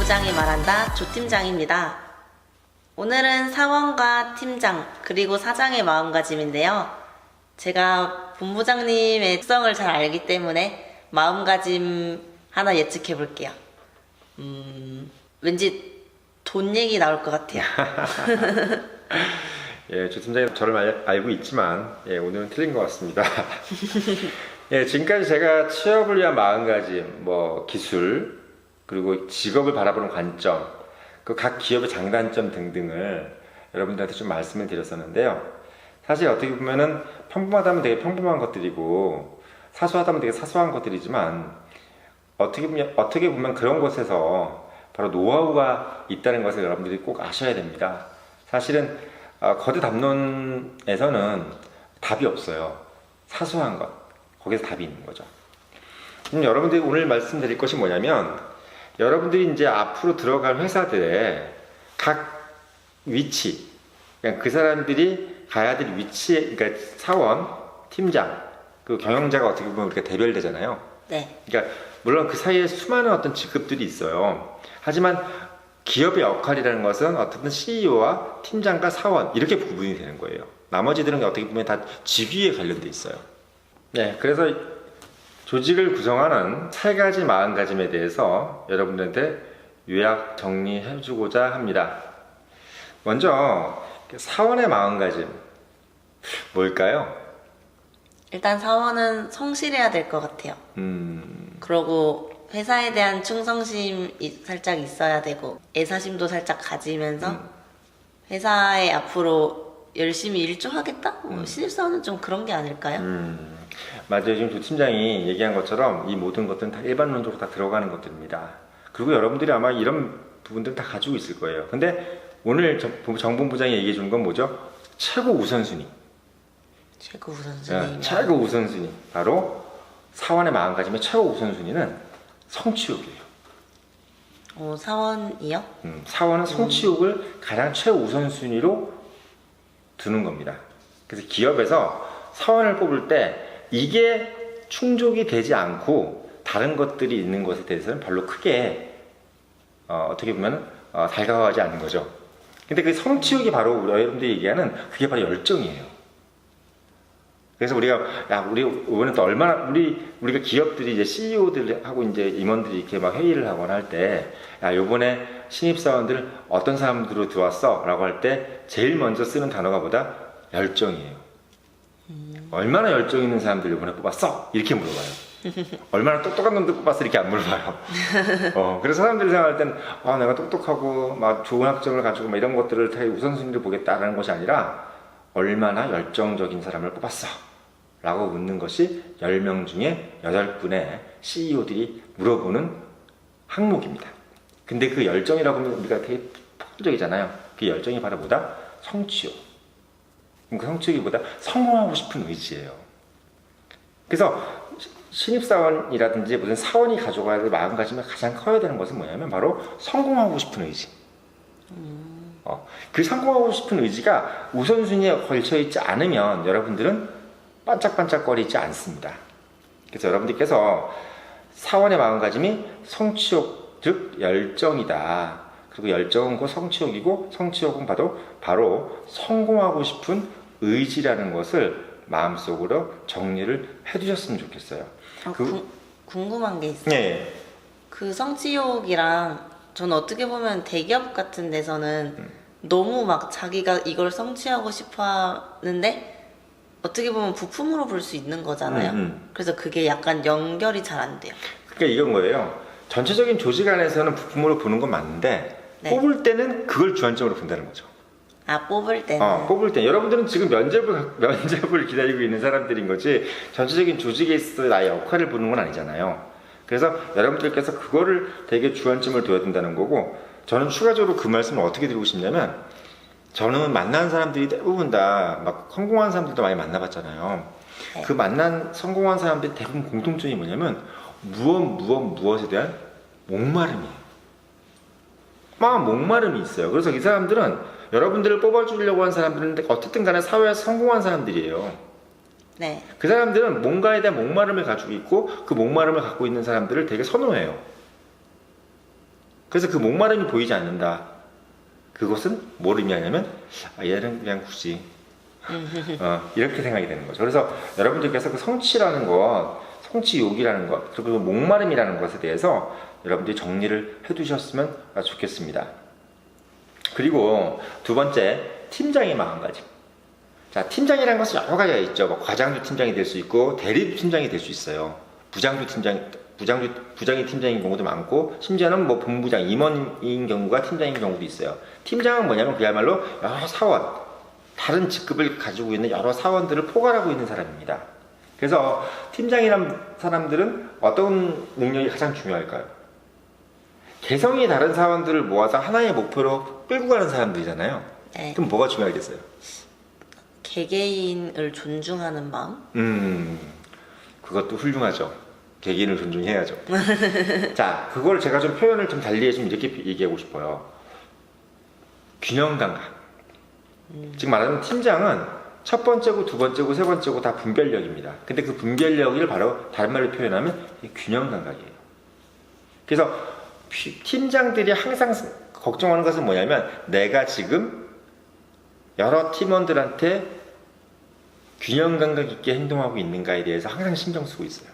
본부장이 말한다 조팀장입니다. 오늘은 사원과 팀장 그리고 사장의 마음가짐인데요. 제가 본부장님의 특성을 잘 알기 때문에 마음가짐 하나 예측해 볼게요. 왠지 돈 얘기 나올 것 같아요. 예, 조 팀장님 저를 알고 있지만 오늘은 틀린 것 같습니다. 지금까지 제가 취업을 위한 마음가짐, 기술, 그리고 직업을 바라보는 관점, 그 각 기업의 장단점 등등을 여러분들한테 좀 말씀을 드렸었는데요. 사실 어떻게 보면은 평범하다면 되게 평범한 것들이고 사소하다면 되게 사소한 것들이지만 어떻게 보면 그런 곳에서 바로 노하우가 있다는 것을 여러분들이 꼭 아셔야 됩니다. 사실은 거대 담론에서는 답이 없어요. 사소한 것, 거기서 답이 있는 거죠. 여러분들이 오늘 말씀드릴 것이 뭐냐면 여러분들이 이제 앞으로 들어갈 회사들의 각 위치, 그러니까 그 사람들이 가야 될 위치에, 그러니까 사원, 팀장, 그 경영자가 어떻게 보면 우리가 대별되잖아요. 네. 그러니까 물론 그 사이에 수많은 어떤 직급들이 있어요. 하지만 기업의 역할이라는 것은 어떻든 CEO와 팀장과 사원 이렇게 구분이 되는 거예요. 나머지들은 어떻게 보면 다 직위에 관련돼 있어요. 네, 그래서 조직을 구성하는 세 가지 마음가짐에 대해서 여러분들한테 요약 정리해주고자 합니다. 먼저 사원의 마음가짐 뭘까요? 일단 사원은 성실해야 될 것 같아요. 그러고 회사에 대한 충성심이 살짝 있어야 되고 애사심도 살짝 가지면서 회사에 앞으로 열심히 일조하겠다? 신입사원은 좀 그런 게 아닐까요? 맞아요. 지금 조 팀장이 얘기한 것처럼 이 모든 것들은 다 일반론적으로 다 들어가는 것들입니다. 그리고 여러분들이 아마 이런 부분들 다 가지고 있을 거예요. 근데 오늘 정본부장이 얘기해 주는 건 뭐죠? 최고 우선순위. 최고 우선순위. 최고 우선순위. 바로 사원의 마음가짐의 최고 우선순위는 성취욕이에요. 사원이요? 사원은 성취욕을 가장 최우선순위로 두는 겁니다. 그래서 기업에서 사원을 뽑을 때 이게 충족이 되지 않고 다른 것들이 있는 것에 대해서는 별로 크게 어떻게 보면 달가워하지 않는 거죠. 근데 그 성취욕이 바로 여러분들이 얘기하는 그게 바로 열정이에요. 그래서 우리 이번에 또 얼마나 우리가 기업들이 이제 CEO들하고 이제 임원들이 이렇게 막 회의를 하거나 할 때, 요번에 신입사원들 어떤 사람들로 들어왔어? 라고 할 때 제일 먼저 쓰는 단어가 뭐다? 열정이에요. 얼마나 열정 있는 사람들 이번에 뽑았어? 이렇게 물어봐요. 얼마나 똑똑한 놈들 뽑았어? 이렇게 안 물어봐요. 그래서 사람들이 생각할 땐 내가 똑똑하고 막 좋은 학점을 가지고 막 이런 것들을 되게 우선순위를 보겠다라는 것이 아니라 얼마나 열정적인 사람을 뽑았어? 라고 묻는 것이 10명 중에 8분의 CEO들이 물어보는 항목입니다. 근데 그 열정이라고 하면 우리가 되게 폭적이잖아요. 그 열정이 바로 뭐다? 성취욕. 그 성취욕보다 성공하고 싶은 의지예요. 그래서 신입사원이라든지 무슨 사원이 가져가야 될 마음가짐이 가장 커야 되는 것은 뭐냐면 바로 성공하고 싶은 의지. 그 성공하고 싶은 의지가 우선순위에 걸쳐있지 않으면 여러분들은 반짝반짝거리지 않습니다. 그래서 여러분들께서 사원의 마음가짐이 성취욕, 즉 열정이다. 그리고 열정은 곧 성취욕이고 성취욕은 바로 성공하고 싶은 의지라는 것을 마음속으로 정리를 해두셨으면 좋겠어요. 궁금한 게 있어요. 네. 그 성취욕이랑 저는 어떻게 보면 대기업 같은 데서는 너무 막 자기가 이걸 성취하고 싶어 하는데 어떻게 보면 부품으로 볼 수 있는 거잖아요. 그래서 그게 약간 연결이 잘 안 돼요. 그러니까 이건 거예요. 전체적인 조직 안에서는 부품으로 보는 건 맞는데 네. 뽑을 때는 그걸 주안점으로 본다는 거죠. 뽑을 때는. 뽑을 때 여러분들은 지금 면접을 기다리고 있는 사람들인 거지 전체적인 조직에 있어 나의 역할을 보는 건 아니잖아요. 그래서 여러분들께서 그거를 되게 주안점을 둬야 된다는 거고, 저는 추가적으로 그 말씀을 어떻게 드리고 싶냐면, 저는 만난 사람들이 대부분 다 막 성공한 사람들도 많이 만나봤잖아요. 네. 그 만난 성공한 사람들이 대부분 공통점이 뭐냐면 무엇에 대한 목마름이에요. 막 목마름이 있어요. 그래서 이 사람들은 여러분들을 뽑아주려고 한 사람들은 어쨌든 간에 사회에서 성공한 사람들이에요. 네. 그 사람들은 뭔가에 대한 목마름을 가지고 있고 그 목마름을 갖고 있는 사람들을 되게 선호해요. 그래서 그 목마름이 보이지 않는다. 그것은 뭘 의미하냐면 얘는 그냥 굳이 이렇게 생각이 되는 거죠. 그래서 여러분들께서 그 성취라는 것, 성취욕이라는 것, 그리고 그 목마름이라는 것에 대해서 여러분들이 정리를 해두셨으면 좋겠습니다. 그리고 두 번째, 팀장의 마음가짐. 자, 팀장이라는 것은 여러 가지가 있죠. 뭐 과장도 팀장이 될 수 있고 대리도 팀장이 될 수 있어요. 부장이 팀장인 경우도 많고, 심지어는 뭐 본부장, 임원인 경우가 팀장인 경우도 있어요. 팀장은 뭐냐면 그야말로 여러 사원, 다른 직급을 가지고 있는 여러 사원들을 포괄하고 있는 사람입니다. 그래서 팀장이라는 사람들은 어떤 능력이 가장 중요할까요? 개성이 다른 사원들을 모아서 하나의 목표로 끌고 가는 사람들이잖아요. 네. 그럼 뭐가 중요하겠어요? 개개인을 존중하는 마음? 그것도 훌륭하죠. 개개인을 존중해야죠. 자, 그걸 제가 좀 표현을 좀 달리 해주면 이렇게 얘기하고 싶어요. 균형 감각. 지금 말하는 팀장은 첫 번째고 두 번째고 세 번째고 다 분별력입니다. 근데 그 분별력을 바로 다른 말로 표현하면 균형 감각이에요. 그래서 팀장들이 항상 걱정하는 것은 뭐냐면 내가 지금 여러 팀원들한테 균형 감각 있게 행동하고 있는가에 대해서 항상 신경 쓰고 있어요.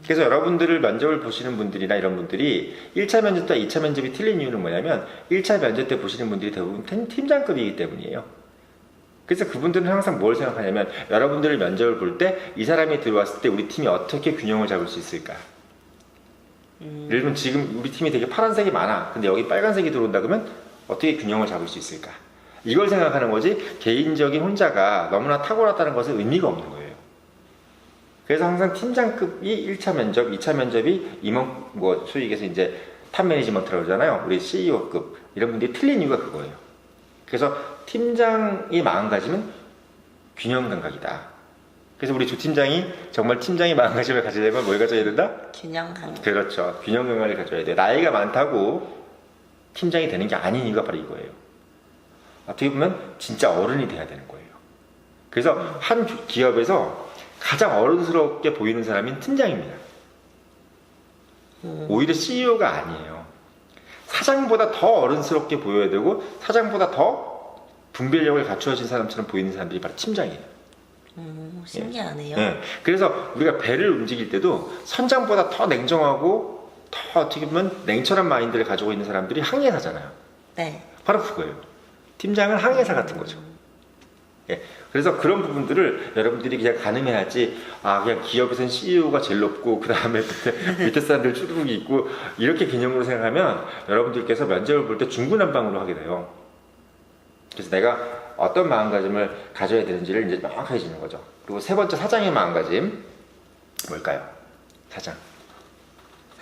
그래서 여러분들을 면접을 보시는 분들이나 이런 분들이 1차 면접과 2차 면접이 틀린 이유는 뭐냐면 1차 면접 때 보시는 분들이 대부분 팀장급이기 때문이에요. 그래서 그분들은 항상 뭘 생각하냐면 여러분들을 면접을 볼 때 이 사람이 들어왔을 때 우리 팀이 어떻게 균형을 잡을 수 있을까. 예를 들면 지금 우리 팀이 되게 파란색이 많아. 근데 여기 빨간색이 들어온다 그러면 어떻게 균형을 잡을 수 있을까. 이걸 생각하는 거지 개인적인 혼자가 너무나 탁월하다는 것은 의미가 없는 거예요. 그래서 항상 팀장급이 1차 면접, 2차 면접이 임원, 뭐 소위 얘기해서 이제 탑 매니지먼트라고 그러잖아요. 우리 CEO급 이런 분들이 틀린 이유가 그거예요. 그래서 팀장이 마음가짐은 균형 감각이다. 그래서 우리 조 팀장이 정말 팀장의 마음가짐을 가지려면 뭘 가져야 된다? 균형 감각. 그렇죠. 균형 감각을 가져야 돼요. 나이가 많다고 팀장이 되는 게 아닌 이유가 바로 이거예요. 어떻게 보면 진짜 어른이 돼야 되는 거예요. 그래서 한 기업에서 가장 어른스럽게 보이는 사람이 팀장입니다. 오히려 CEO가 아니에요. 사장보다 더 어른스럽게 보여야 되고 사장보다 더 분별력을 갖추어진 사람처럼 보이는 사람들이 바로 팀장이에요. 신기하네요. 네. 그래서 우리가 배를 움직일 때도 선장보다 더 냉정하고 더 어떻게 보면 냉철한 마인드를 가지고 있는 사람들이 항해사잖아요. 네. 바로 그거예요. 팀장은 항해사 같은 거죠. 예. 그래서 그런 부분들을 여러분들이 그냥 가늠해야지, 그냥 기업에서는 CEO가 제일 높고, 그 다음에 밑에 사람들 쭈루룩이 있고, 이렇게 개념으로 생각하면 여러분들께서 면접을 볼 때 중구난방으로 하게 돼요. 그래서 내가 어떤 마음가짐을 가져야 되는지를 이제 명확해지는 거죠. 그리고 세 번째, 사장의 마음가짐. 뭘까요? 사장.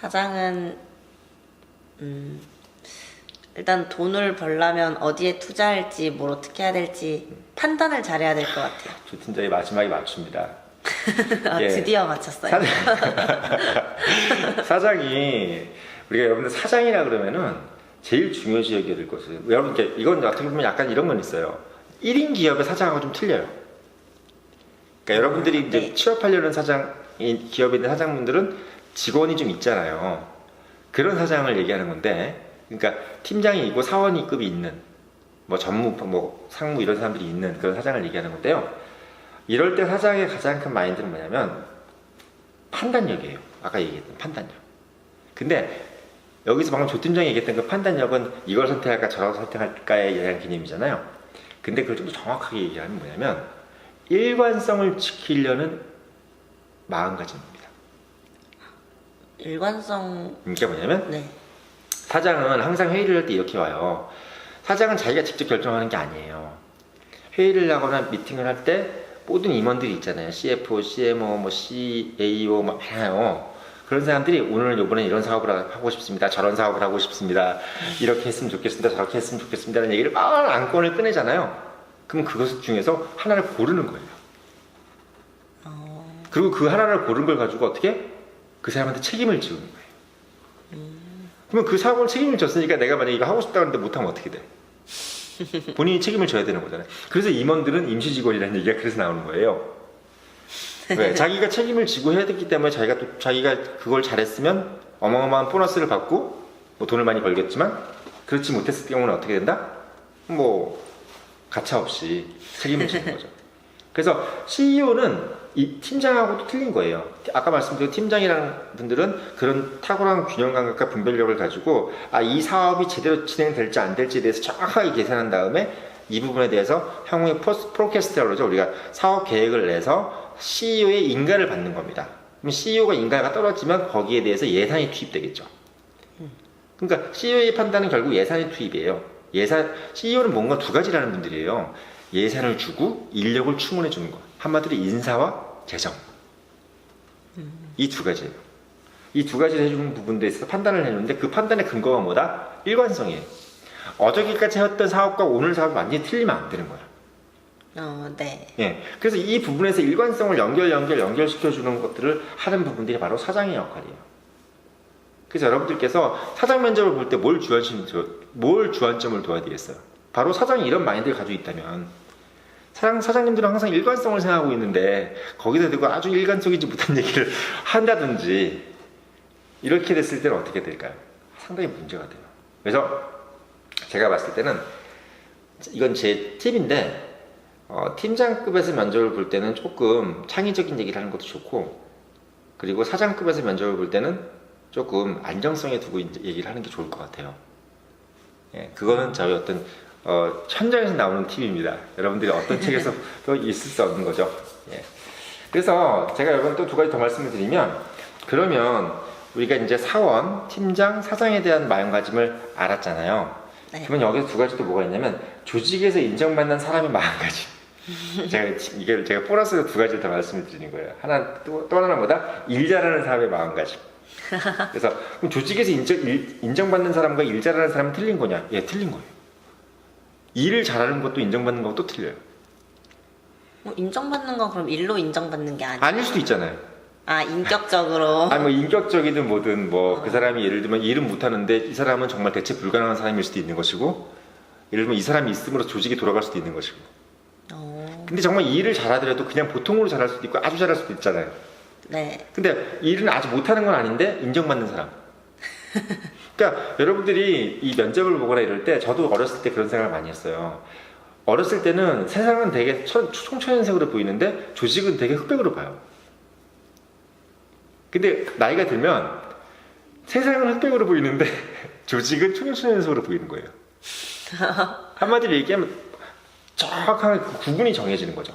사장은, 일단 돈을 벌려면 어디에 투자할지, 뭘 어떻게 해야 될지 판단을 잘해야 될 것 같아요. 조 팀장이 마지막에 맞춥니다. 예. 드디어 맞췄어요. 사장이 우리가 여러분들 사장이라 그러면은 제일 중요시 여겨야 될 것은, 여러분 이건 어떻게 보면 약간 이런 건 있어요. 1인 기업의 사장하고 좀 틀려요. 그러니까 여러분들이 이제 네. 취업하려는 기업에 있는 사장분들은 직원이 좀 있잖아요. 그런 사장을 얘기하는 건데, 그러니까 팀장이 있고 사원이급이 있는 뭐 전무, 뭐 상무 이런 사람들이 있는 그런 사장을 얘기하는 건데요. 이럴 때 사장의 가장 큰 마인드는 뭐냐면 판단력이에요. 아까 얘기했던 판단력. 근데 여기서 방금 조 팀장이 얘기했던 그 판단력은 이걸 선택할까 저걸 선택할까에 대한 개념이잖아요. 근데 그걸 좀 더 정확하게 얘기하면 뭐냐면 일관성을 지키려는 마음가짐입니다. 일관성. 그게 뭐냐면 네. 사장은 항상 회의를 할 때 이렇게 와요. 사장은 자기가 직접 결정하는 게 아니에요. 회의를 하거나 미팅을 할 때 모든 임원들이 있잖아요. CFO, CMO, 뭐 CAO 막 많아요. 그런 사람들이 오늘 이번에 이런 사업을 하고 싶습니다. 저런 사업을 하고 싶습니다. 이렇게 했으면 좋겠습니다. 저렇게 했으면 좋겠습니다. 라는 얘기를 막 안건을 꺼내잖아요. 그럼 그것 중에서 하나를 고르는 거예요. 그리고 그 하나를 고른 걸 가지고 어떻게 그 사람한테 책임을 지우는 거예요. 그러면 그 사업을 책임을 졌으니까 내가 만약에 이거 하고 싶다 하는데 못하면 어떻게 돼? 본인이 책임을 져야 되는 거잖아요. 그래서 임원들은 임시 직원이라는 얘기가 그래서 나오는 거예요. 왜? 자기가 책임을 지고 해야 됐기 때문에 자기가 그걸 잘했으면 어마어마한 보너스를 받고 뭐 돈을 많이 벌겠지만 그렇지 못했을 경우는 어떻게 된다? 뭐 가차없이 책임을 지는 거죠. 그래서 CEO는 이 팀장하고도 틀린 거예요. 아까 말씀드린 팀장이라는 분들은 그런 탁월한 균형 감각과 분별력을 가지고 이 사업이 제대로 진행될지 안 될지에 대해서 정확하게 계산한 다음에 이 부분에 대해서 향후에 프로캐스트라고 그러죠. 우리가 사업 계획을 내서 CEO의 인가를 받는 겁니다. 그럼 CEO가 인가가 떨어지면 거기에 대해서 예산이 투입되겠죠. 그러니까 CEO의 판단은 결국 예산의 투입이에요. CEO는 뭔가 두 가지라는 분들이에요. 예산을 주고 인력을 충원해 주는 것. 한마디로 인사와 재정. 이 두 가지예요. 이 두 가지를 해주는 부분에 있어서 판단을 해주는데 그 판단의 근거가 뭐다? 일관성이에요. 어저께까지 했던 사업과 오늘 사업이 완전히 틀리면 안 되는 거야. 네. 예. 그래서 이 부분에서 일관성을 연결시켜주는 것들을 하는 부분들이 바로 사장의 역할이에요. 그래서 여러분들께서 사장 면접을 볼 때 뭘 주안점을 둬야 되겠어요? 바로 사장이 이런 마인드를 가지고 있다면 사장님들은 항상 일관성을 생각하고 있는데 거기서 대고 아주 일관성이지 못한 얘기를 한다든지 이렇게 됐을 때는 어떻게 될까요? 상당히 문제가 돼요. 그래서 제가 봤을 때는 이건 제 팁인데 팀장급에서 면접을 볼 때는 조금 창의적인 얘기를 하는 것도 좋고 그리고 사장급에서 면접을 볼 때는 조금 안정성에 두고 얘기를 하는 게 좋을 것 같아요. 예, 그거는 저희 어떤 현장에서 나오는 팁입니다. 여러분들이 어떤 책에서도 있을 수 없는 거죠. 예. 그래서 제가 여러분 또 두 가지 더 말씀을 드리면 그러면 우리가 이제 사원, 팀장, 사장에 대한 마음가짐을 알았잖아요. 네. 그러면 여기서 두 가지 또 뭐가 있냐면 조직에서 인정받는 사람의 마음가짐. 제가 보너스로 두 가지를 더 말씀을 드리는 거예요. 또 하나는 뭐다? 일 잘하는 사람의 마음가짐. 그래서 그럼 조직에서 인정받는 사람과 일 잘하는 사람은 틀린 거냐? 예, 틀린 거예요. 일을 잘하는 것도 인정받는 것도 틀려요. 인정받는 건 그럼 일로 인정받는 게 아니에요? 아닐 수도 있잖아요. 인격적으로. 뭐 인격적이든 뭐든 그 사람이 예를 들면 일은 못하는데 이 사람은 정말 대체 불가능한 사람일 수도 있는 것이고 예를 들면 이 사람이 있음으로 조직이 돌아갈 수도 있는 것이고 근데 정말 일을 잘하더라도 그냥 보통으로 잘할 수도 있고 아주 잘할 수도 있잖아요. 네. 근데 일은 아주 못하는 건 아닌데 인정받는 사람. 그러니까 여러분들이 이 면접을 보거나 이럴 때 저도 어렸을 때 그런 생각을 많이 했어요. 어렸을 때는 세상은 되게 청천연색으로 보이는데 조직은 되게 흑백으로 봐요. 근데 나이가 들면 세상은 흑백으로 보이는데 조직은 청천연색으로 보이는 거예요. 한마디로 얘기하면 정확하게 그 구분이 정해지는 거죠.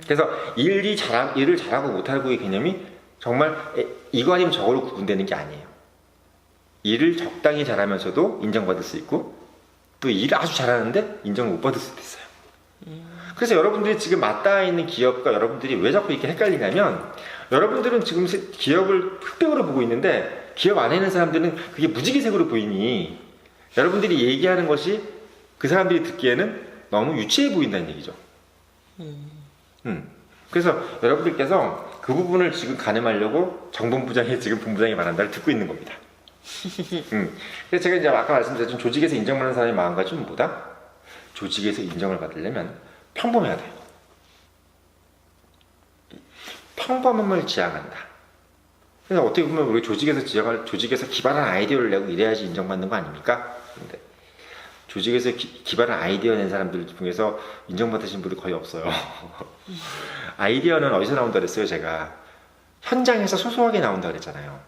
그래서 일을 잘하고 못하고의 개념이 정말 이거 아니면 저거로 구분되는 게 아니에요. 일을 적당히 잘하면서도 인정받을 수 있고 또 일을 아주 잘하는데 인정을 못 받을 수도 있어요. 그래서 여러분들이 지금 맞닿아 있는 기업과 여러분들이 왜 자꾸 이렇게 헷갈리냐면 여러분들은 지금 기업을 흑백으로 보고 있는데 기업 안에 있는 사람들은 그게 무지개색으로 보이니 여러분들이 얘기하는 것이 그 사람들이 듣기에는 너무 유치해 보인다는 얘기죠. 그래서 여러분들께서 그 부분을 지금 가늠하려고 정본부장이 지금 본부장이 말한 말을 듣고 있는 겁니다. 그래서 제가 이제 아까 말씀드렸던 조직에서 인정받는 사람의 마음가짐은 뭐다? 조직에서 인정을 받으려면 평범해야 돼요. 평범함을 지향한다. 그래서 어떻게 보면 우리 조직에서 기발한 아이디어를 내고 이래야지 인정받는 거 아닙니까? 근데 조직에서 기발한 아이디어 낸 사람들 중에서 인정받으신 분이 거의 없어요. 아이디어는 어디서 나온다 그랬어요, 제가? 현장에서 소소하게 나온다 그랬잖아요.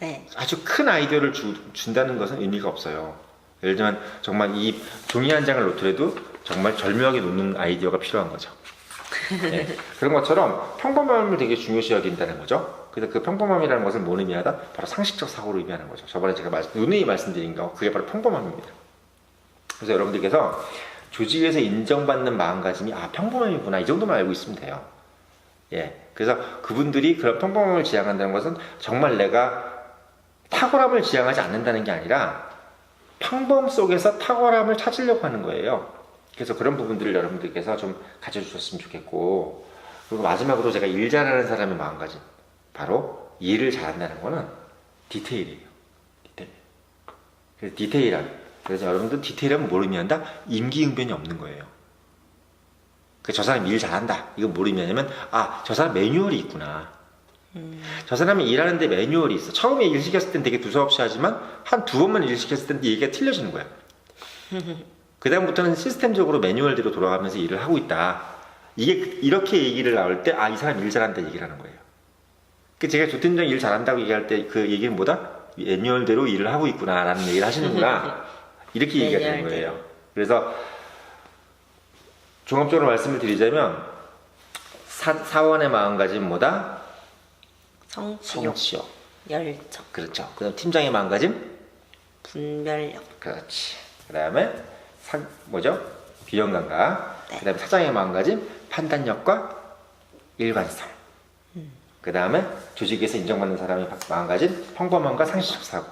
네. 아주 큰 아이디어를 준다는 것은 의미가 없어요. 예를 들면 정말 이 종이 한 장을 놓더라도 정말 절묘하게 놓는 아이디어가 필요한 거죠. 네. 그런 것처럼 평범함을 되게 중요시 여긴다는 거죠. 그래서 그 평범함이라는 것을 뭘 의미하다? 바로 상식적 사고를 의미하는 거죠. 저번에 제가 누누이 말씀드린 거 그게 바로 평범함입니다. 그래서 여러분들께서 조직에서 인정받는 마음가짐이 평범함이구나 이 정도만 알고 있으면 돼요. 예. 그래서 그분들이 그런 평범함을 지향한다는 것은 정말 내가 탁월함을 지향하지 않는다는 게 아니라 평범 속에서 탁월함을 찾으려고 하는 거예요. 그래서 그런 부분들을 여러분들께서 좀 가져주셨으면 좋겠고 그리고 마지막으로 제가 일 잘하는 사람의 마음가짐 바로 일을 잘한다는 거는 디테일이에요. 디테일. 그래서 디테일한 그래서 여러분들 디테일하면 뭘 의미한다? 임기응변이 없는 거예요. 저 사람 일 잘한다. 이건 뭘 의미하냐면 저 사람 매뉴얼이 있구나. 저 사람이 일하는데 매뉴얼이 있어. 처음에 일 시켰을 땐 되게 두서없이 하지만 한 두 번만 일 시켰을 땐 얘기가 틀려지는 거야. 그 다음부터는 시스템적으로 매뉴얼대로 돌아가면서 일을 하고 있다. 이게 이렇게 얘기를 나올 때 아, 이 사람 일 잘한다 얘기를 하는 거예요. 그 제가 조팀장 일 잘한다고 얘기할 때 그 얘기는 뭐다? 매뉴얼대로 일을 하고 있구나 라는 얘기를 하시는구나. 이렇게 얘기가 되는 거예요. 그래서 종합적으로 말씀을 드리자면 사원의 마음가짐 뭐다? 성취욕, 열정, 그렇죠. 그 다음 팀장의 마음가짐? 분별력, 그렇지. 그 다음에 뭐죠? 비영감각. 네. 그 다음에 사장의 마음가짐? 판단력과 일관성. 그 다음에 조직에서 인정받는 사람의 마음가짐? 평범함과 상식적 사고.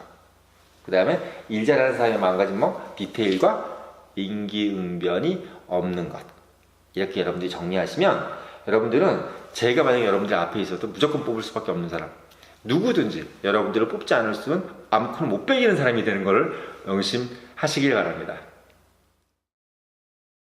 그 다음에 일 잘하는 사람의 마음가짐 뭐? 디테일과 임기응변이 없는 것. 이렇게 여러분들이 정리하시면 여러분들은 제가 만약에 여러분들 앞에 있어도 무조건 뽑을 수밖에 없는 사람, 누구든지 여러분들을 뽑지 않을 수는 아무거나 못 빼기는 사람이 되는 것을 명심하시길 바랍니다.